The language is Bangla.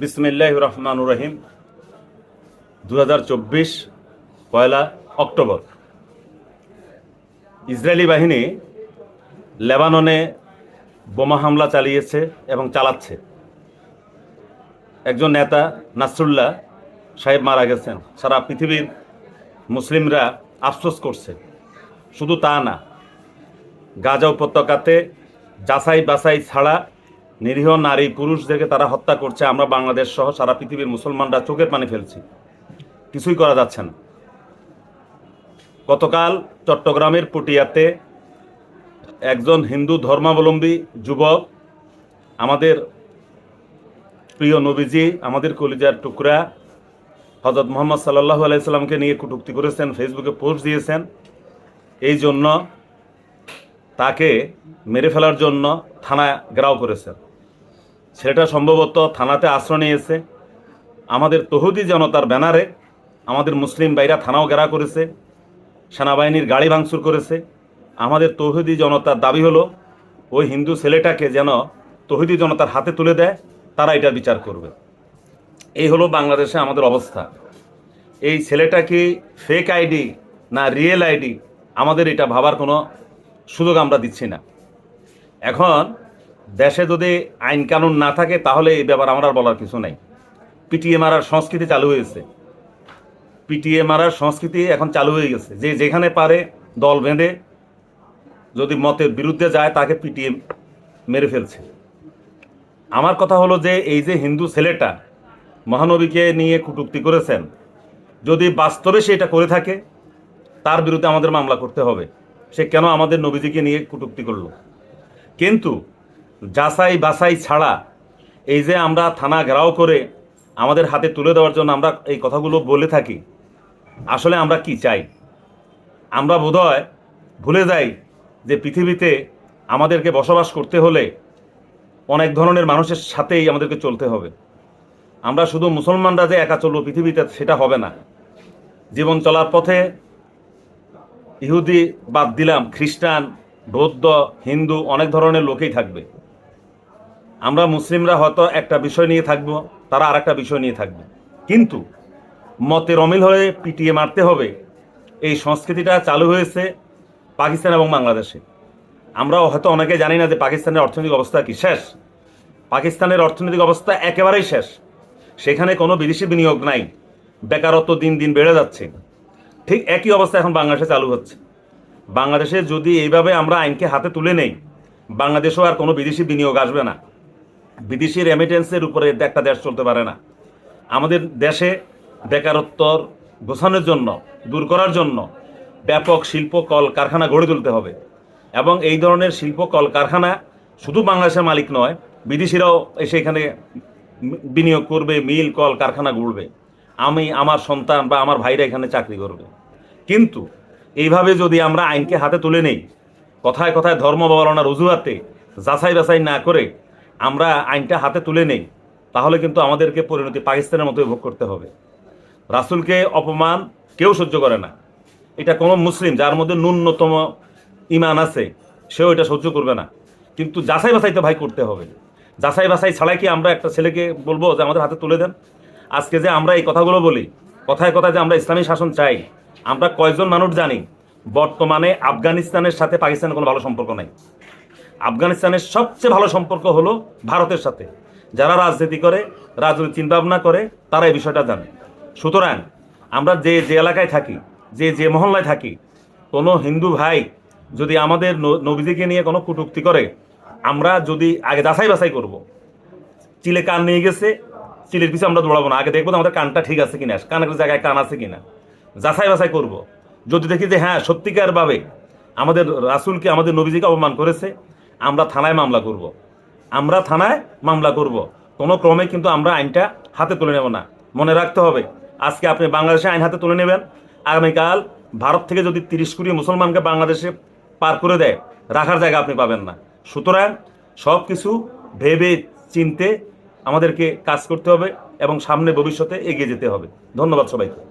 বিসমিল্লাহির রহমানির রহিম। 2024 পয়লা অক্টোবর ইসরায়েলি বাহিনী লেবাননে বোমা হামলা চালিয়েছে এবং চালাচ্ছে। একজন নেতা নাসরুল্লাহ সাহেব মারা গেছেন। সারা পৃথিবীর মুসলিমরা আফসোস করছে। শুধু তা না, গাজা উপত্যকাতে যাচাই বাছাই ছাড়া নিরীহ নারী পুরুষদেরকে তারা হত্যা করছে। আমরা বাংলাদেশ সহ সারা পৃথিবীর মুসলমানরা চোখের পানি ফেলছি, কিছুই করা যাচ্ছে না। গতকাল চট্টগ্রামের পটিয়াতে একজন হিন্দু ধর্মাবলম্বী যুবক আমাদের প্রিয় নবীজি, আমাদের কলিজার টুকরা হযরত মুহাম্মদ সাল্লাল্লাহু আলাইহি সাল্লামকে নিয়ে কটূক্তি করেছেন, ফেসবুকে পোস্ট দিয়েছেন। এই জন্য তাকে মেরে ফেলার জন্য থানা ঘেরাও করেছেন। ছেলেটা সম্ভবত থানাতে আশ্রয় নিয়েছে। আমাদের তৌহিদি জনতার ব্যানারে আমাদের মুসলিম ভাইরা থানাও ঘেরাও করেছে, সেনাবাহিনীর গাড়ি ভাঙচুর করেছে। আমাদের তৌহিদি জনতার দাবি হলো ওই হিন্দু ছেলেটাকে যেন তৌহিদি জনতার হাতে তুলে দেয়, তারা এটা বিচার করবে। এই হলো বাংলাদেশে আমাদের অবস্থা। এই ছেলেটা কি ফেক আইডি না রিয়েল আইডি, আমাদের এটা ভাবার কোনো সুযোগ আমরা দিচ্ছি না। এখন দেশে যদি আইন কানুন না থাকে তাহলে এই ব্যাপার আমার আর বলার কিছু নাই। পিটিএ মারার সংস্কৃতি চালু হয়েছে, পিটিএ মারার সংস্কৃতি এখন চালু হয়ে গেছে। যে যেখানে পারে দল বেঁধে যদি মতের বিরুদ্ধে যায় তাকে পিটিএ মেরে ফেলছে। আমার কথা হলো যে এই যে হিন্দু ছেলেটা মহানবীকে নিয়ে কটূক্তি করেছেন, যদি বাস্তবে সে এটা করে থাকে তার বিরুদ্ধে আমাদের মামলা করতে হবে। সে কেন আমাদের নবীজিকে নিয়ে কটূক্তি করলো? কিন্তু যাচাই বাছাই ছাড়া এই যে আমরা থানা ঘেরাও করে আমাদের হাতে তুলে দেওয়ার জন্য আমরা এই কথাগুলো বলে থাকি, আসলে আমরা কি চাই? আমরা বোধহয় ভুলে যাই যে পৃথিবীতে আমাদেরকে বসবাস করতে হলে অনেক ধরনের মানুষের সাথেই আমাদেরকে চলতে হবে। আমরা শুধু মুসলমানরা যে একা চলবো পৃথিবীতে সেটা হবে না। জীবন চলার পথে ইহুদি বাদ দিলাম, খ্রিস্টান, বৌদ্ধ, হিন্দু অনেক ধরনের লোকেই থাকবে। আমরা মুসলিমরা হয়তো একটা বিষয় নিয়ে থাকবো, তারা আর একটা বিষয় নিয়ে থাকবে, কিন্তু মতের অমিল হয়ে পিটিয়ে মারতে হবে, এই সংস্কৃতিটা চালু হয়েছে পাকিস্তান এবং বাংলাদেশে। আমরা হয়তো অনেকে জানি না যে পাকিস্তানের অর্থনৈতিক অবস্থা কি শেষ। পাকিস্তানের অর্থনৈতিক অবস্থা একেবারেই শেষ। সেখানে কোনো বিদেশি বিনিয়োগ নাই, বেকারত্ব দিন দিন বেড়ে যাচ্ছে। ঠিক একই অবস্থা এখন বাংলাদেশে চালু হচ্ছে। বাংলাদেশে যদি এইভাবে আমরা আইনকে হাতে তুলে নেই, বাংলাদেশেও আর কোনো বিদেশি বিনিয়োগ আসবে না। বিদেশি রেমিটেন্সের উপরে একটা দেশ চলতে পারে না। আমাদের দেশে বেকারত্ব গোছানোর জন্য, দূর করার জন্য ব্যাপক শিল্প কল কারখানা গড়ে তুলতে হবে। এবং এই ধরনের শিল্প কল কারখানা শুধু বাংলাদেশের মালিক নয়, বিদেশিরাও এসে এখানে বিনিয়োগ করবে, মিল কল কারখানা গড়বে। আমি, আমার সন্তান বা আমার ভাইরা এখানে চাকরি করবে। কিন্তু এইভাবে যদি আমরা আইনকে হাতে তুলে নেই, কথায় কথায় ধর্ম বলনার অজুহাতে যাচাই বাছাই না করে আমরা আইনটা হাতে তুলে নেই, তাহলে কিন্তু আমাদেরকে পরিণতি পাকিস্তানের মতোই ভোগ করতে হবে। রাসূলকে অপমান কেউ সহ্য করে না। এটা কোনো মুসলিম যার মধ্যে ন্যূনতম ঈমান আছে সেও এটা সহ্য করবে না। কিন্তু যাচাই বাছাই তো ভাই করতে হবে। যাচাই বাছাই ছাড়াই কি আমরা একটা ছেলেকে বলবো যে আমাদের হাতে তুলে দেন? আজকে যে আমরা এই কথাগুলো বলি, কথায় কথায় যে আমরা ইসলামী শাসন চাই, আমরা কয়েকজন মানুষ জানি বর্তমানে আফগানিস্তানের সাথে পাকিস্তানের কোনো ভালো সম্পর্ক নাই। আফগানিস্তানের সবচেয়ে ভালো সম্পর্ক হলো ভারতের সাথে। যারা রাজনীতি করে, রাজনৈতিক চিন্তাভাবনা করে, তারা এই বিষয়টা জানে। সুতরাং আমরা যে যে এলাকায় থাকি, যে যে মহল্লায় থাকি, কোনো হিন্দু ভাই যদি আমাদের নবীজিকে নিয়ে কোনো কটূক্তি করে, আমরা যদি আগে যাচাই বাছাই করব। চিলে কান নিয়ে গেছে, চিলের পিছনে আমরা দৌড়াবো না, আগে দেখবো আমাদের কানটা ঠিক আছে কিনা, কানের জায়গায় কান আছে কিনা, যাচাই বাছাই করব। যদি দেখি যে হ্যাঁ সত্যিকারভাবে আমাদের রাসূলকে, আমাদের নবীজিকে অপমান করেছে, আমরা থানায় মামলা করব। আমরা থানায় মামলা করব। কোনো ক্রমে কিন্তু আমরা আইনটা হাতে তুলে নেব না। মনে রাখতে হবে, আজকে আপনি বাংলাদেশে আইন হাতে তুলে নেবেন, আগামীকাল ভারত থেকে যদি 30 কোটি মুসলমানকে বাংলাদেশে পার করে দেয়, রাখার জায়গা আপনি পাবেন না। সুতরাং সব কিছু ভেবে চিনতে আমাদেরকে কাজ করতে হবে এবং সামনে ভবিষ্যতে এগিয়ে যেতে হবে। ধন্যবাদ সবাইকে।